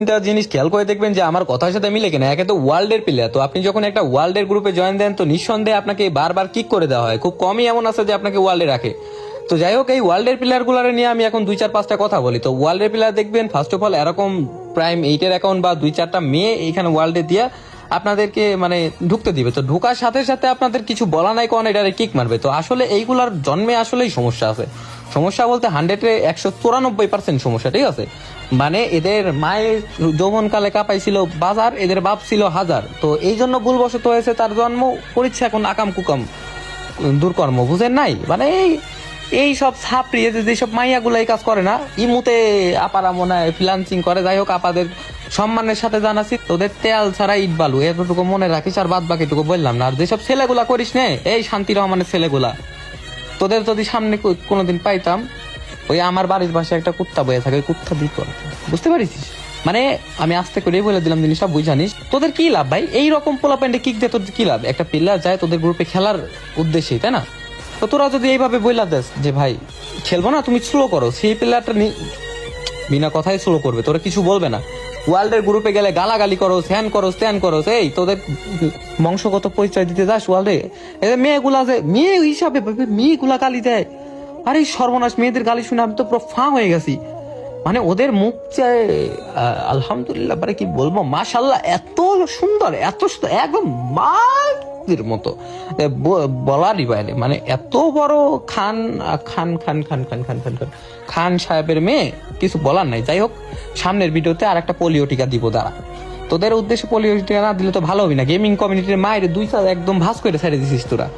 একটা জিনিস খেয়াল করে দেখবেন যে আমার কথার সাথে মিলে কিনা। একে তো ওয়ার্ল্ডের প্লেয়ার, তো আপনি যখন একটা ওয়ার্ল্ডের গ্রুপে জয়েন দেন তো নিঃসন্দেহে আপনাকে বারবার কিক করে দেওয়া হয়। খুব কমই এমন আছে যে আপনাকে ওয়ার্ল্ডে রাখে। তো যাই হোক, এই ওয়ার্ল্ডের প্লেয়ার গুলারে নিয়ে আমি এখন 2-4-5টা কথা বলি। তো ওয়ার্ল্ডের প্লেয়ার দেখবেন ফার্স্ট অফ অল এরকম প্রাইম 8-এর অ্যাকাউন্ট বা 2-4টা মেয়ে এইখানে ওয়ার্ল্ডে দিয়ে আপনাদেরকে মানে ঢুকতে দিবে। তো ঢোকার সাথে সাথে আপনাদের কিছু বলা নাই কোন এটারে কিক মারবে। তো আসলে এইগুলার জন্মে আসলেই সমস্যা আছে। সমস্যা বলতে 100-এ 194% সমস্যা, ঠিক আছে। মানে এদের মায়ের যৌবনকালে কাঁপাইছিল বাজার, এদের বাপ ছিল হাজার। তো এই জন্য ভুলবশত হয়েছে, তার জন্ম করেছে এখন আকাম কুকাম দুর্কর্ম, বুঝেন নাই। মানে এই সব ছাপড়ি যেসব মাইয়াগুলো এই কাজ করে না, ইমুতে আপারা মনে হয় ফ্রিল্যান্সিং করে। যাই হোক, আপাদের সম্মানের সাথে জানাচ্ছি, তোদের তেল ছাড়া ইট বালু, এতটুকু মনে রাখিস। আর বাদ বাকিটুকু বললাম না। আর যেসব ছেলেগুলা করিস নে, এই শান্তি রহমানের ছেলেগুলা, তোদের যদি সামনে কোনোদিন পাইতাম, ওই আমার বাড়ির পাশে একটা কুত্তা বয়ে থাকে, ওই কুত্তা দিত, বুঝতে পারিস। মানে আমি আস্তে করেই বলে দিলাম জিনিসটা, বুঝ জানিস। তোদের কি লাভ ভাই এইরকম পোলা প্যান্ডে কিক দিয়ে? তোদের কি লাভ? একটা প্লেয়ার যায় তোদের গ্রুপে খেলার উদ্দেশ্যে, তাই না? তো তোরা যদি এইভাবে বইলা দেস যে ভাই খেলবো না, তুমি স্লো করো, সেই প্লেয়ারটা বিনা কথাই স্লো করবে, তোরা কিছু বলবে না। ওয়ার্ল্ডের গ্রুপে গেলে গালাগালি করো, স্যান করো, স্ট্যান করো। এই তোদের বংশগত পরিচয় দিতে যাস ওয়ার্ল্ডে, এদের মেয়েগুলা যে মেয়ে হিসাবে মেয়েগুলা গালি দেয়। আরে সর্বনাশ, মেয়েদের গালি শুনে আমি তো পুরো ফাঁ হয়ে গেছি। মানে ওদের মুখ চায় আলহামদুলিল্লাহ, মানে কি বলবো, মাশাল্লাহ, এত সুন্দর, এত একদম মায়ের মতো বলারই বাইরে। মানে এত বড় খান খান খান খান খান খান খান খান খান সাহেবের মেয়ে, কিছু বলার নাই। যাই হোক, সামনের ভিডিওতে আর একটা পোলিও টিকা দিব দাঁড়া। তোদের উদ্দেশ্যে পোলিও টিকা না দিলে তো ভালো হবে না। গেমিং কমিউনিটির মায়ের 2 একদম ভাস করে ছেড়ে দিছিস তোরা।